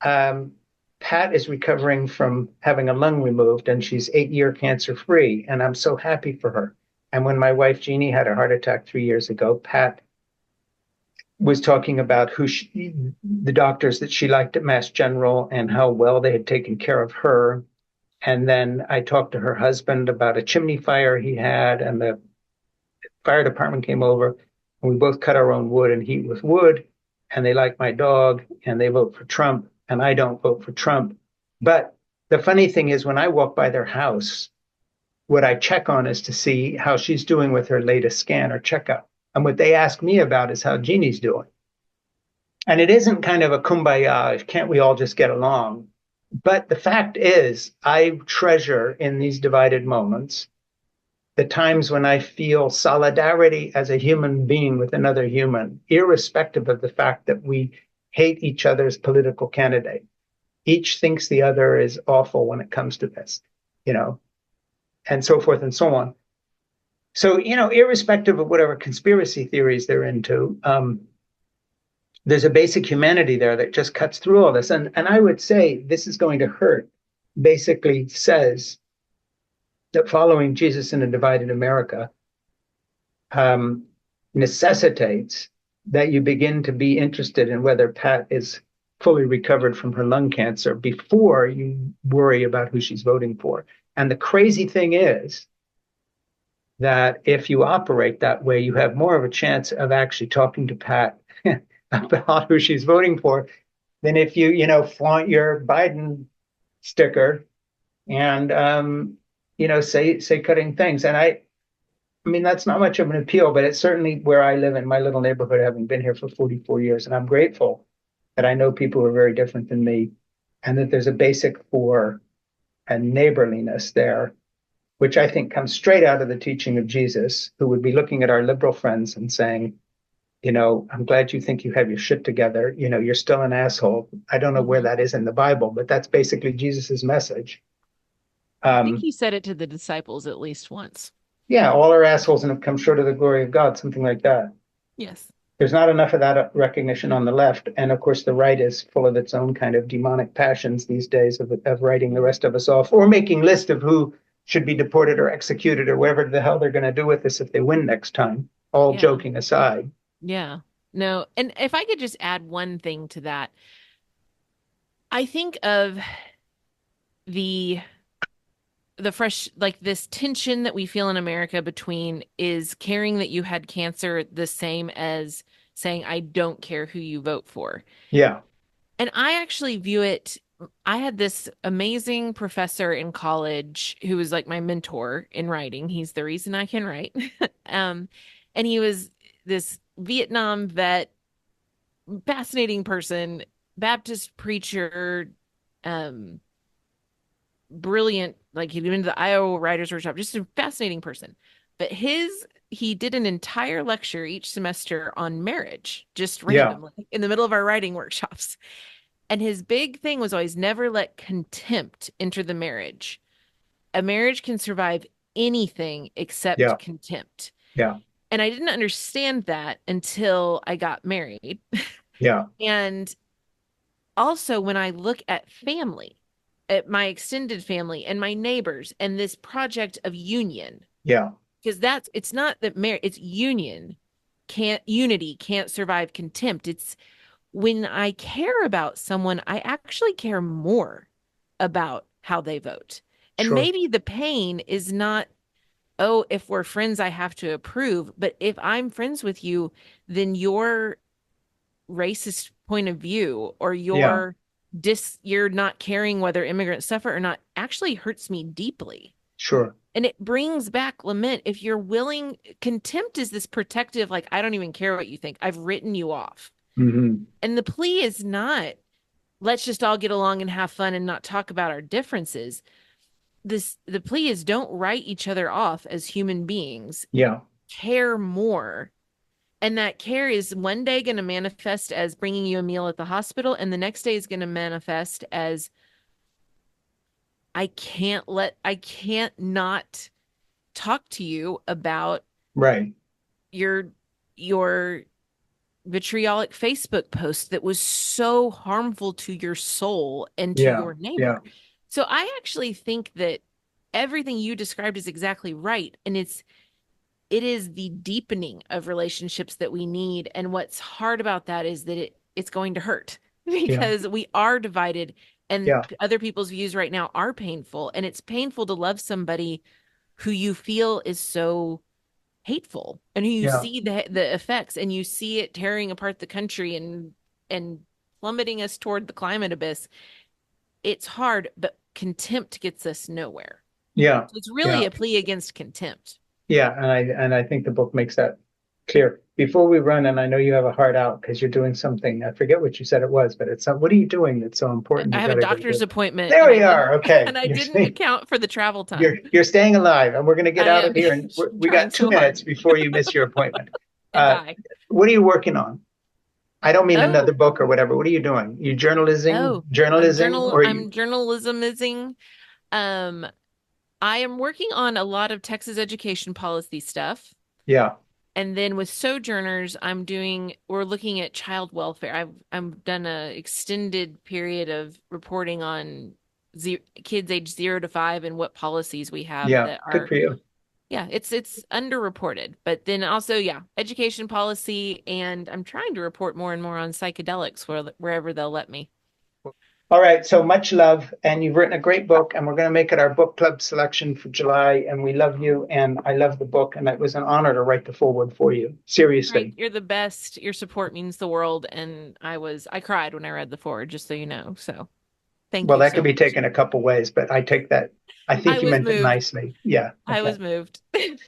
Um, Pat is recovering from having a lung removed, and she's 8-year cancer free, and I'm so happy for her. And when my wife Jeannie had a heart attack 3 years ago, Pat was talking about the doctors that she liked at Mass General and how well they had taken care of her. And then I talked to her husband about a chimney fire he had, and the fire department came over, and we both cut our own wood and heat with wood. And they like my dog, and they vote for Trump, and I don't vote for Trump. But the funny thing is, when I walk by their house, what I check on is to see how she's doing with her latest scan or checkup. And what they ask me about is how Jeannie's doing. And it isn't kind of a kumbaya, can't we all just get along? But the fact is, I treasure in these divided moments the times when I feel solidarity as a human being with another human, irrespective of the fact that we hate each other's political candidate. Each thinks the other is awful when it comes to this, you know, and so forth and so on. So, irrespective of whatever conspiracy theories they're into, there's a basic humanity there that just cuts through all this. And I would say this is going to hurt, basically says that following Jesus in a divided America um, necessitates that you begin to be interested in whether Pat is fully recovered from her lung cancer before you worry about who she's voting for. And the crazy thing is that if you operate that way, you have more of a chance of actually talking to Pat about who she's voting for than if you flaunt your Biden sticker and say cutting things. And I mean, that's not much of an appeal, but it's certainly where I live in my little neighborhood, having been here for 44 years. And I'm grateful that I know people who are very different than me and that there's a basic for and neighborliness there, which I think comes straight out of the teaching of Jesus, who would be looking at our liberal friends and saying, I'm glad you think you have your shit together. You're still an asshole. I don't know where Hmm. that is in the Bible, but that's basically Jesus's message. I think Um, he said it to the disciples at least once. yeah, all are assholes and have come short of the glory of God, something like that. Yes. There's not enough of that recognition on the left. And of course, the right is full of its own kind of demonic passions these days of writing the rest of us off or making lists of who should be deported or executed or whatever the hell they're going to do with this if they win next time, all Yeah. joking aside. Yeah. No, and if I could just add one thing to that, I think of the fresh like this tension that we feel in America between is caring that you had cancer the same as saying I don't care who you vote for. Yeah, And I actually view it, I had this amazing professor in college who was like my mentor in writing. He's the reason I can write. Um, and he was this Vietnam vet, fascinating person, Baptist preacher, um, brilliant, like he'd been to the Iowa Writers Workshop, just a fascinating person. But he did an entire lecture each semester on marriage, just yeah, randomly in the middle of our writing workshops. And his big thing was always never let contempt enter the marriage. A marriage can survive anything yeah, except contempt. yeah, And I didn't understand that until I got married. yeah, And also, when I look at family, at my extended family and my neighbors and this project of union, Yeah, because it's not that marriage, it's union. Unity can't survive contempt. It's when I care about someone, I actually care more about how they vote. And sure. maybe the pain is not, oh, if we're friends, I have to approve. But if I'm friends with you, then your racist point of view or Yeah, you're not caring whether immigrants suffer or not actually hurts me deeply. sure. And it brings back lament. If you're willing, contempt is this protective, like, I don't even care what you think. I've written you off. Hmm. And the plea is not, let's just all get along and have fun and not talk about our differences. The plea is don't write each other off as human beings. Yeah, Care more. And that care is one day going to manifest as bringing you a meal at the hospital, and the next day is going to manifest as I can't not talk to you about right. your your vitriolic Facebook post that was so harmful to your soul and to Yeah, your yeah, neighbor. So I actually think that everything you described is exactly right. And it is the deepening of relationships that we need. And what's hard about that is that it's going to hurt yeah, because we are divided and yeah, other people's views right now are painful. And it's painful to love somebody who you feel is so hateful and you yeah, see the effects and you see it tearing apart the country and plummeting us toward the climate abyss. It's hard, but contempt gets us nowhere. yeah, So it's really yeah. a plea against contempt. Yeah, and I think the book makes that clear. Before we run, and I know you have a heart out because you're doing something. I forget what you said it was, but it's what are you doing that's so important? I You have a got to go do doctor's it. appointment There and we are. Okay, and I you're didn't staying, account for the travel time. you're staying alive, and we're going to get I out of am here. And we trying got two so hard minutes before you miss your appointment. and Uh, die. what are you working on? I don't mean another Oh, book or whatever. What are you doing? You journalism, oh, journalism, or you? I'm journalismizing. Um, I am working on a lot of Texas education policy stuff. Yeah, And then with sojourners, we're looking at child welfare. I've done a extended period of reporting on kids age 0 to 5 and what policies we have yeah. that Good are, for you. yeah, it's underreported. But then also, yeah, education policy, and I'm trying to report more and more on psychedelics wherever they'll let me. All right, so much love, and you've written a great book, and we're going to make it our book club selection for July. And we love you, and I love the book, and it was an honor to write the foreword for you. Right, Seriously. you're the best. Your support means the world, and I cried when I read the forward, just so you know. So thank Well, you that could so be much. taken a couple ways, but I take that. I I think you was meant it moved. nicely. Yeah. I Okay. was moved.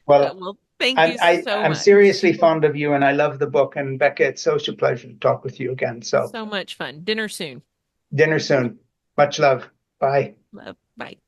Well, Well, thank I'm you I, so I'm much. seriously fond of you, and I love the book. And Becca, it's such a pleasure to talk with you again. So So much fun. Dinner soon. dinner soon. Much love. Bye. Love. Bye.